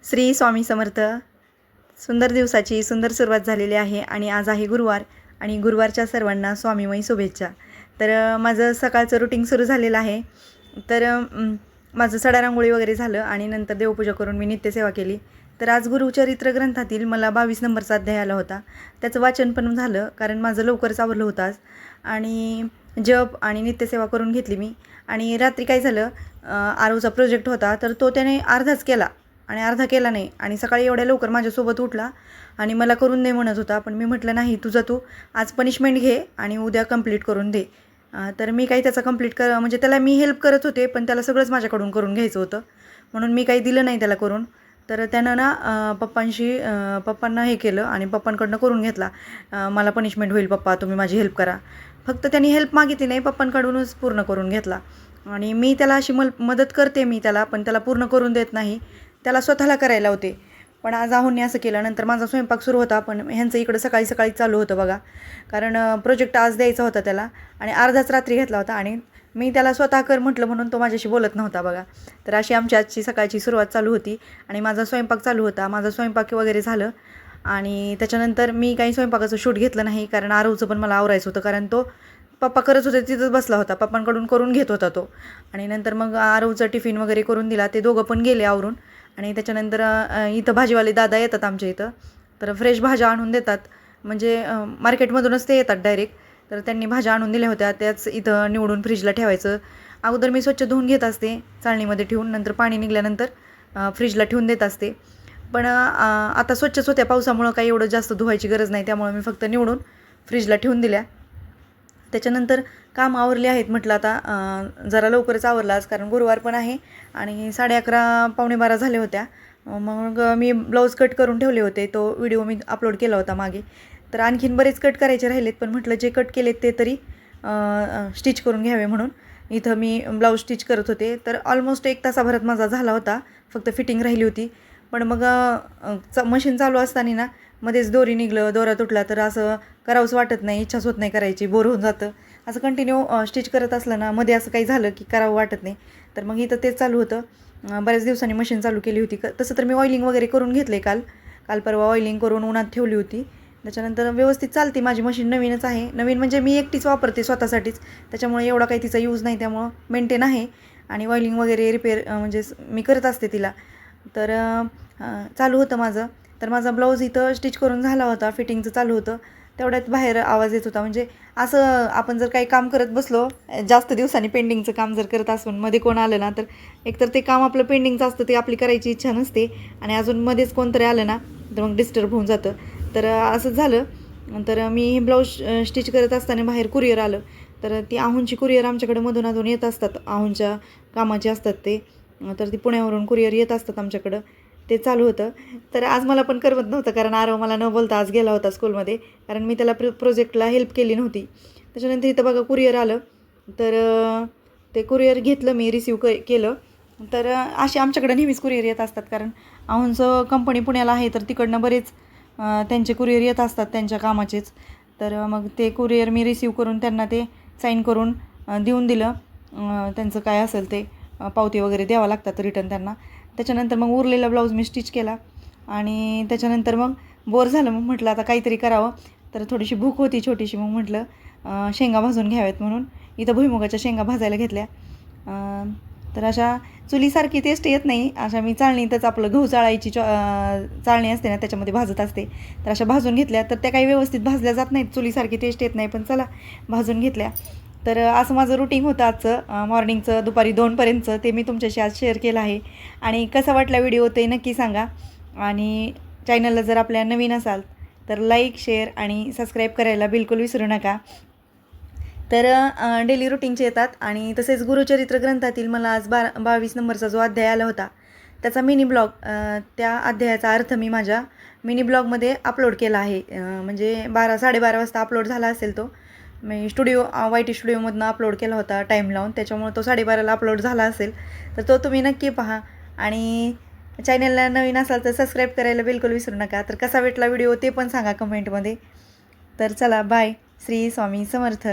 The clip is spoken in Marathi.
श्री स्वामी समर्थ. सुंदर दिवसाची सुंदर सुरुवात झालेली आहे आणि आज आहे गुरुवार आणि गुरुवारच्या सर्वांना स्वामीमयी शुभेच्छा. तर माझं सकाळचं रुटीन सुरू झालेलं आहे. तर माझं सडा रांगोळी वगैरे झालं आणि नंतर देवपूजा करून मी नित्यसेवा केली. तर आज गुरुचरित्र ग्रंथातील मला 22 नंबरचा अध्याय आला होता. त्याचं वाचन पण झालं कारण माझं लवकरच आवरलं होतं आज. आणि जप आणि नित्यसेवा करून घेतली मी. आणि रात्री काय झालं, आरोचा प्रोजेक्ट होता तर तो त्याने अर्धाच केला आणि अर्धा केला नाही. आणि सकाळी एवढ्या लवकर माझ्यासोबत उठला आणि मला करून दे म्हणत होता. पण मी म्हटलं नाही, तुझा तू आज पनिशमेंट घे आणि उद्या कंप्लीट करून दे. तर मी काही त्याचा कंप्लीट म्हणजे त्याला मी हेल्प करत होते, पण त्याला सगळंच माझ्याकडून करून घ्यायचं होतं म्हणून मी काही दिलं नाही त्याला करून. तर त्यानं ना पप्पांना हे केलं आणि पप्पांकडनं करून घेतला. मला पनिशमेंट होईल पप्पा, तुम्ही माझी हेल्प करा. फक्त त्यांनी हेल्प मागितली नाही, पप्पांकडूनच पूर्ण करून घेतला. आणि मी त्याला अशी मदत करते मी त्याला, पण त्याला पूर्ण करून देत नाही, त्याला स्वतःला करायला होते. पण आज आहोंनी असं केलं. नंतर माझा स्वयंपाक सुरू होता, पण ह्यांचं इकडं सकाळी सकाळी चालू होतं बघा, कारण प्रोजेक्ट आज द्यायचा होता त्याला आणि अर्धाच रात्री घेतला होता आणि मी त्याला स्वतः कर म्हटलं म्हणून तो माझ्याशी बोलत नव्हता बघा. तर अशी आमची आजची सकाळची सुरुवात चालू होती आणि माझा स्वयंपाक चालू होता. माझा स्वयंपाक वगैरे झालं आणि त्याच्यानंतर मी काही स्वयंपाकाचं शूट घेतलं नाही, कारण आरवचं पण मला आवरायचं होतं, कारण तो पप्पा करत होते तिथंच बसला होता, पप्पांकडून करून घेत होता तो. आणि नंतर मग आरवचा टिफिन वगैरे करून दिला, ते दोघं पण गेले आवरून. आणि त्याच्यानंतर इथं भाजीवाले दादा येतात आमच्या इथं, तर फ्रेश भाज्या आणून देतात, म्हणजे मार्केटमधूनच ते येतात डायरेक्ट. तर त्यांनी भाज्या आणून दिल्या होत्या, त्याच इथं निवडून फ्रीजला ठेवायचं. अगोदर मी स्वच्छ धुवून घेत असते चाळणीमध्ये ठेवून, नंतर पाणी निघाल्यानंतर फ्रीजला ठेवून देत असते. पण आता स्वच्छच होत्या, पावसामुळं काही एवढं जास्त धुवायची गरज नाही, त्यामुळे मी फक्त निवडून फ्रीजला ठेवून दिल्या. त्याच्यानंतर काम आवरले आहेत म्हटलं आता जरा लवकरच आवरला आज, कारण गुरुवार पण आहे. आणि 11:30 पावणे 12 झाले होत्या. मग मी ब्लाऊज कट करून ठेवले होते, तो व्हिडिओ मी अपलोड केला होता मागे. तर आणखीन बरेच कट करायचे राहिलेत, पण म्हटलं जे कट केलेत ते तरी स्टिच करून घ्यावे म्हणून इथं मी ब्लाऊज स्टिच करत होते. तर ऑलमोस्ट 1 तासाभरात माझा झाला होता, फक्त फिटिंग राहिली होती. पण मग मशीन चालू असताना ना मध्येच दोरी निघलं, दोरा तुटला, तर असं करावंच वाटत नाही, इच्छाच होत नाही करायची, बोर होऊन जातं. असं कंटिन्यू स्टिच करत असलं ना, मध्ये असं काही झालं की करावं वाटत नाही. तर मग इथं तेच चालू होतं. बऱ्याच दिवसांनी मशीन चालू केली होती. तसं तर मी ऑइलिंग वगैरे करून घेतले, काल परवा ऑइलिंग करून उन्हात ठेवली होती. त्याच्यानंतर व्यवस्थित चालते माझी मशीन, नवीनच आहे. नवीन म्हणजे मी एकटीच वापरते स्वतःसाठीच, त्याच्यामुळे एवढा काही तिचा यूज नाही, त्यामुळं मेंटेन आहे. आणि ऑइलिंग वगैरे रिपेअर म्हणजे मी करत असते तिला. तर चालू होतं माझं. तर माझा ब्लाऊज इथं स्टिच करून झाला होता, फिटिंगचं चालू होतं. तेवढ्यात बाहेर आवाज येत होता. म्हणजे असं आपण जर काही काम करत बसलो, जास्त दिवसांनी पेंडिंगचं काम जर करत असून मध्ये कोण आलं ना, तर एकतर ते काम आपलं पेंडिंगचं असतं, ते आपली करायची इच्छा नसते, आणि अजून मध्येच कोणतरी आलं ना तर मग डिस्टर्ब होऊन जातं. तर असंच झालं. तर मी ब्लाऊज स्टिच करत असताना बाहेर कुरिअर आलं. तर ती आहोंची कुरिअर आमच्याकडे मधून अधून येत असतात, आहोंच्या कामाचे असतात ते. तर ती पुण्यावरून कुरिअर येत असतात आमच्याकडं, ते चालू होतं. तर आज मला पण करमत नव्हतं, कारण आरव मला न बोलता आज गेला होता स्कूलमध्ये, कारण मी त्याला प्रोजेक्टला हेल्प केली नव्हती. त्याच्यानंतर इथं बघा कुरिअर आलं, तर ते कुरिअर घेतलं मी, रिसीव केलं. तर असे आमच्याकडे नेहमीच कुरिअर येत असतात, कारण आहोंचं कंपनी पुण्याला आहे, तर तिकडनं बरेच त्यांचे कुरिअर येत असतात त्यांच्या कामाचेच. तर मग ते कुरिअर मी रिसीव करून त्यांना ते साईन करून देऊन दिलं. त्यांचं काय असेल ते पावती वगैरे द्यावं लागतात रिटर्न त्यांना. त्याच्यानंतर मग उरलेला ब्लाऊज मी स्टिच केला आणि त्याच्यानंतर मग बोर झालं, मग म्हटलं आता काहीतरी करावं. तर थोडीशी भूक होती छोटीशी, मग म्हटलं शेंगा भाजून घ्याव्यात म्हणून इथं भुईमुगाच्या शेंगा भाजायला घेतल्या. तर अशा चुलीसारखी टेस्ट येत नाही, अशा मी चाळणीतच आपलं गहू चाळायची चाळणी असते ना, त्याच्यामध्ये भाजत असते. तर अशा भाजून घेतल्या, तर त्या काही व्यवस्थित भाजल्या जात नाहीत, चुलीसारखी टेस्ट येत नाही, पण चला भाजून घेतल्या. तर असं माझं रुटीन होतं आजचं, मॉर्निंगचं दुपारी 2पर्यंतचं, ते मी तुमच्याशी आज शेअर केलं आहे. आणि कसा वाटला व्हिडिओ ते नक्की सांगा. आणि चॅनलला जर आपल्या नवीन असाल तर लाईक, शेअर आणि सबस्क्राईब करायला बिलकुल विसरू नका. तर डेली रुटीनचे येतात. आणि तसेच गुरुचरित्र ग्रंथातील मला आज 22 नंबरचा जो अध्याय आला होता त्याचा मिनी ब्लॉग, त्या अध्यायाचा अर्थ मी माझ्या मिनी ब्लॉगमध्ये अपलोड केला आहे. म्हणजे 12-12:30 वाजता अपलोड झाला असेल तो. मी YT स्टुडिओमधनं अपलोड केला होता टाईम लावून, त्याच्यामुळे तो 12:30ला अपलोड झाला असेल. तर तो तुम्ही नक्की पहा. आणि चॅनलला नवीन असाल तर सबस्क्राईब करायला बिलकुल विसरू नका. तर कसा वाटला व्हिडिओ ते पण सांगा कमेंटमध्ये. तर चला बाय. श्री स्वामी समर्थ.